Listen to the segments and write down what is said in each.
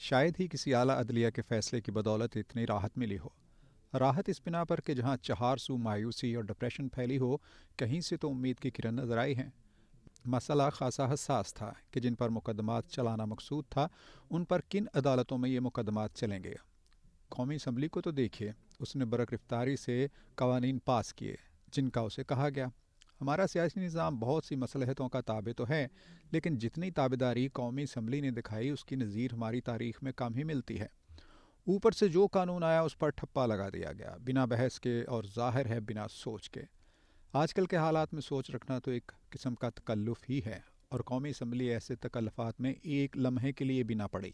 شاید ہی کسی اعلیٰ عدلیہ کے فیصلے کی بدولت اتنی راحت ملی ہو۔ راحت اس بنا پر کہ جہاں چہار سو مایوسی اور ڈپریشن پھیلی ہو، کہیں سے تو امید کی کرن نظر آئی ہیں۔ مسئلہ خاصا حساس تھا کہ جن پر مقدمات چلانا مقصود تھا، ان پر کن عدالتوں میں یہ مقدمات چلیں گے۔ قومی اسمبلی کو تو دیکھیے، اس نے برق رفتاری سے قوانین پاس کیے جن کا اسے کہا گیا۔ ہمارا سیاسی نظام بہت سی مصلحتوں کا تابع تو ہے، لیکن جتنی تابعداری قومی اسمبلی نے دکھائی اس کی نظیر ہماری تاریخ میں کم ہی ملتی ہے۔ اوپر سے جو قانون آیا اس پر ٹھپا لگا دیا گیا، بنا بحث کے اور ظاہر ہے بنا سوچ کے۔ آج کل کے حالات میں سوچ رکھنا تو ایک قسم کا تکلف ہی ہے، اور قومی اسمبلی ایسے تکلفات میں ایک لمحے کے لیے بھی نہ پڑی۔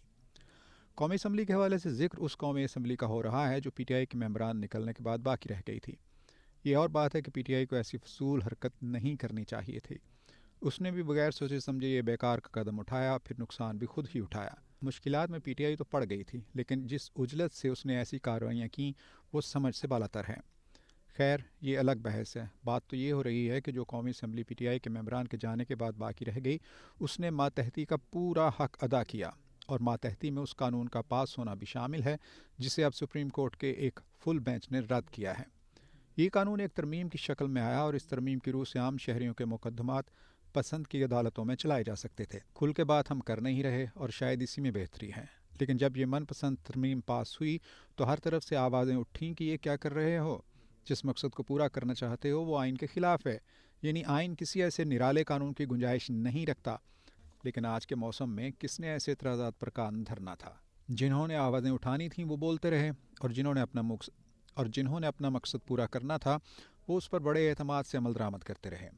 قومی اسمبلی کے حوالے سے ذکر اس قومی اسمبلی کا ہو رہا ہے جو پی ٹی آئی کے ممبران نکلنے کے بعد باقی رہ گئی تھی۔ یہ اور بات ہے کہ پی ٹی آئی کو ایسی فضول حرکت نہیں کرنی چاہیے تھی۔ اس نے بھی بغیر سوچے سمجھے یہ بیکار کا قدم اٹھایا، پھر نقصان بھی خود ہی اٹھایا۔ مشکلات میں پی ٹی آئی تو پڑ گئی تھی، لیکن جس عجلت سے اس نے ایسی کارروائیاں کیں وہ سمجھ سے بالاتر ہے۔ خیر، یہ الگ بحث ہے۔ بات تو یہ ہو رہی ہے کہ جو قومی اسمبلی پی ٹی آئی کے ممبران کے جانے کے بعد باقی رہ گئی، اس نے ماتحتی کا پورا حق ادا کیا، اور ماتحتی میں اس قانون کا پاس ہونا بھی شامل ہے جسے اب سپریم کورٹ کے ایک فل بینچ نے رد کیا ہے۔ یہ قانون ایک ترمیم کی شکل میں آیا، اور اس ترمیم کی روح سے عام شہریوں کے مقدمات پسند کی عدالتوں میں چلائے جا سکتے تھے۔ کھل کے بات ہم کر نہیں رہے، اور شاید اسی میں بہتری ہے، لیکن جب یہ من پسند ترمیم پاس ہوئی تو ہر طرف سے آوازیں اٹھیں کہ یہ کیا کر رہے ہو، جس مقصد کو پورا کرنا چاہتے ہو وہ آئین کے خلاف ہے۔ یعنی آئین کسی ایسے نرالے قانون کی گنجائش نہیں رکھتا۔ لیکن آج کے موسم میں کس نے ایسے اعتراضات پر کان دھرنا تھا؟ جنہوں نے آوازیں اٹھانی تھیں وہ بولتے رہے، اور جنہوں نے اپنا مقصد پورا کرنا تھا وہ اس پر بڑے اعتماد سے عمل درآمد کرتے رہے۔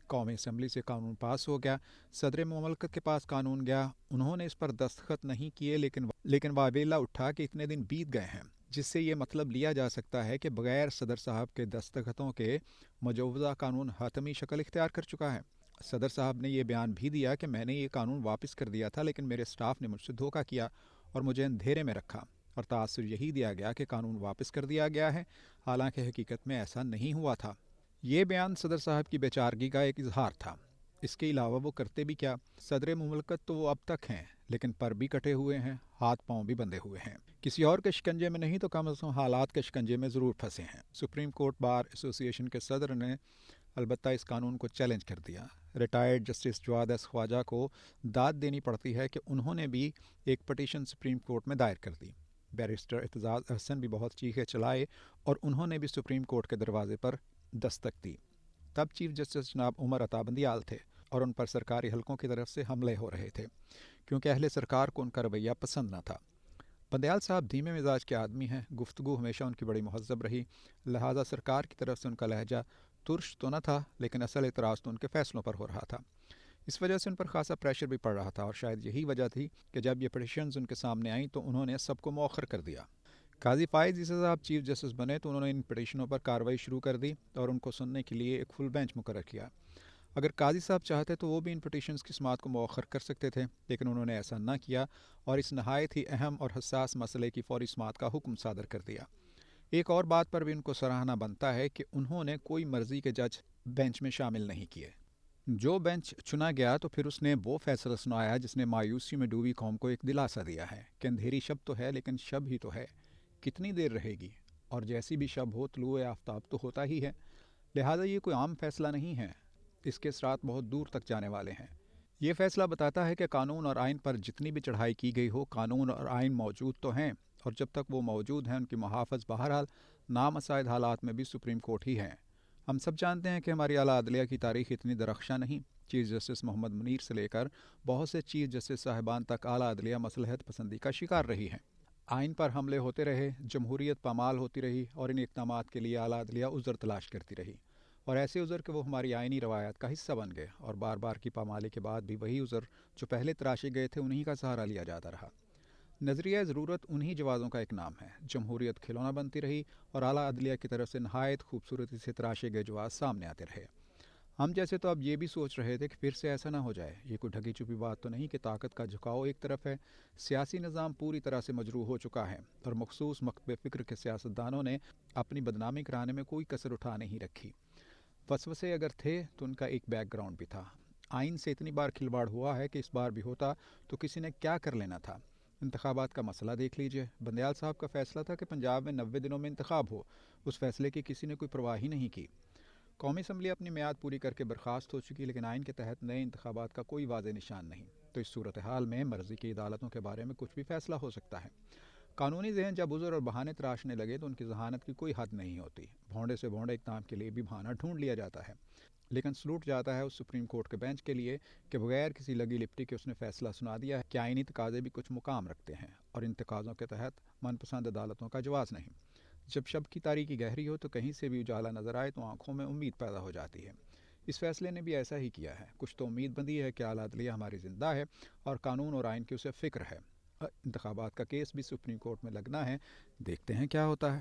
قومی اسمبلی سے قانون پاس ہو گیا، صدر مملکت کے پاس قانون گیا، انہوں نے اس پر دستخط نہیں کیے، لیکن واویلا اٹھا کہ اتنے دن بیت گئے ہیں، جس سے یہ مطلب لیا جا سکتا ہے کہ بغیر صدر صاحب کے دستخطوں کے مجوزہ قانون حتمی شکل اختیار کر چکا ہے۔ صدر صاحب نے یہ بیان بھی دیا کہ میں نے یہ قانون واپس کر دیا تھا، لیکن میرے سٹاف نے مجھ سے دھوکہ کیا اور مجھے اندھیرے میں رکھا، اور تاثر یہی دیا گیا کہ قانون واپس کر دیا گیا ہے، حالانکہ حقیقت میں ایسا نہیں ہوا تھا۔ یہ بیان صدر صاحب کی بیچارگی کا ایک اظہار تھا۔ اس کے علاوہ وہ کرتے بھی کیا؟ صدر مملکت تو وہ اب تک ہیں، لیکن پر بھی کٹے ہوئے ہیں، ہاتھ پاؤں بھی بندھے ہوئے ہیں۔ کسی اور کے شکنجے میں نہیں تو کم از کم حالات کے شکنجے میں ضرور پھنسے ہیں۔ سپریم کورٹ بار ایسوسی ایشن کے صدر نے البتہ اس قانون کو چیلنج کر دیا۔ ریٹائرڈ جسٹس جواد ایس خواجہ کو داد دینی پڑتی ہے کہ انہوں نے بھی ایک پٹیشن سپریم کورٹ میں دائر کر دی۔ بیرسٹر اعتزاز احسن بھی بہت چیخے چلائے، اور انہوں نے بھی سپریم کورٹ کے دروازے پر دستک دی۔ تب چیف جسٹس جناب عمر عطا بندیال تھے، اور ان پر سرکاری حلقوں کی طرف سے حملے ہو رہے تھے، کیونکہ اہل سرکار کو ان کا رویہ پسند نہ تھا۔ بندیال صاحب دھیمے مزاج کے آدمی ہیں، گفتگو ہمیشہ ان کی بڑی مہذب رہی، لہٰذا سرکار کی طرف سے ان کا لہجہ ترش تو نہ تھا، لیکن اصل اعتراض تو ان کے فیصلوں پر ہو رہا تھا۔ اس وجہ سے ان پر خاصا پریشر بھی پڑ رہا تھا، اور شاید یہی وجہ تھی کہ جب یہ پٹیشنز ان کے سامنے آئیں تو انہوں نے سب کو مؤخر کر دیا۔ قاضی فائز عیسی صاحب چیف جسٹس بنے تو انہوں نے ان پٹیشنوں پر کارروائی شروع کر دی اور ان کو سننے کے لیے ایک فل بینچ مقرر کیا۔ اگر قاضی صاحب چاہتے تو وہ بھی ان پٹیشنز کی سماعت کو مؤخر کر سکتے تھے، لیکن انہوں نے ایسا نہ کیا، اور اس نہایت ہی اہم اور حساس مسئلے کی فوری سماعت کا حکم صادر کر دیا۔ ایک اور بات پر بھی ان کو سراہنا بنتا ہے کہ انہوں نے کوئی مرضی کے جج بینچ میں شامل نہیں کیے۔ جو بینچ چنا گیا تو پھر اس نے وہ فیصلہ سنایا جس نے مایوسی میں ڈوبی قوم کو ایک دلاسا دیا ہے کہ اندھیری شب تو ہے، لیکن شب ہی تو ہے، کتنی دیر رہے گی، اور جیسی بھی شب ہو طلوع آفتاب تو ہوتا ہی ہے۔ لہٰذا یہ کوئی عام فیصلہ نہیں ہے، اس کے اثرات بہت دور تک جانے والے ہیں۔ یہ فیصلہ بتاتا ہے کہ قانون اور آئین پر جتنی بھی چڑھائی کی گئی ہو، قانون اور آئین موجود تو ہیں، اور جب تک وہ موجود ہیں ان کی محافظ بہرحال نامساعد حالات میں بھی سپریم کورٹ ہی ہیں۔ ہم سب جانتے ہیں کہ ہماری اعلیٰ عدلیہ کی تاریخ اتنی درخشاں نہیں۔ چیف جسٹس محمد منیر سے لے کر بہت سے چیف جسٹس صاحبان تک اعلیٰ عدلیہ مصلحت پسندی کا شکار رہی ہیں۔ آئین پر حملے ہوتے رہے، جمہوریت پامال ہوتی رہی، اور ان اقدامات کے لیے اعلیٰ عدلیہ عذر تلاش کرتی رہی، اور ایسے عذر کہ وہ ہماری آئینی روایات کا حصہ بن گئے، اور بار بار کی پامالی کے بعد بھی وہی عذر جو پہلے تراشے گئے تھے انہی کا سہارا لیا جاتا رہا۔ نظریہ ضرورت انہی جوازوں کا ایک نام ہے۔ جمہوریت کھلونا بنتی رہی، اور اعلیٰ عدلیہ کی طرف سے نہایت خوبصورتی سے تراشے گئے جواز سامنے آتے رہے۔ ہم جیسے تو اب یہ بھی سوچ رہے تھے کہ پھر سے ایسا نہ ہو جائے۔ یہ کوئی ڈھکی چھپی بات تو نہیں کہ طاقت کا جھکاؤ ایک طرف ہے، سیاسی نظام پوری طرح سے مجروح ہو چکا ہے، اور مخصوص مکتب فکر کے سیاستدانوں نے اپنی بدنامی کرانے میں کوئی کسر اٹھا نہیں رکھی۔ وسوسے اگر تھے تو ان کا ایک بیک گراؤنڈ بھی تھا۔ آئین سے اتنی بار کھلواڑ ہوا ہے کہ اس بار بھی ہوتا تو کسی نے کیا کر لینا تھا۔ انتخابات کا مسئلہ دیکھ لیجئے، بندیال صاحب کا فیصلہ تھا کہ پنجاب میں 90 دنوں میں انتخاب ہو، اس فیصلے کی کسی نے کوئی پرواہ ہی نہیں کی۔ قومی اسمبلی اپنی میعاد پوری کر کے برخاست ہو چکی، لیکن آئین کے تحت نئے انتخابات کا کوئی واضح نشان نہیں، تو اس صورتحال میں مرضی کی عدالتوں کے بارے میں کچھ بھی فیصلہ ہو سکتا ہے۔ قانونی ذہن جب عذر اور بہانے تراشنے لگے تو ان کی ذہانت کی کوئی حد نہیں ہوتی، بھونڈے سے بھونڈے اقدام کے لیے بھی بہانہ ڈھونڈ لیا جاتا ہے، لیکن سلوٹ جاتا ہے اس سپریم کورٹ کے بینچ کے لیے کہ بغیر کسی لگی لپٹی کے اس نے فیصلہ سنا دیا ہے کہ آئینی تقاضے بھی کچھ مقام رکھتے ہیں اور ان تقاضوں کے تحت من پسند عدالتوں کا جواز نہیں۔ جب شب کی تاریکی گہری ہو تو کہیں سے بھی اجالا نظر آئے تو آنکھوں میں امید پیدا ہو جاتی ہے۔ اس فیصلے نے بھی ایسا ہی کیا ہے، کچھ تو امید بندی ہے کہ اعلیٰ عدلیہ ہماری زندہ ہے اور قانون اور آئین کی اسے فکر ہے۔ انتخابات کا کیس بھی سپریم کورٹ میں لگنا ہے، دیکھتے ہیں کیا ہوتا ہے۔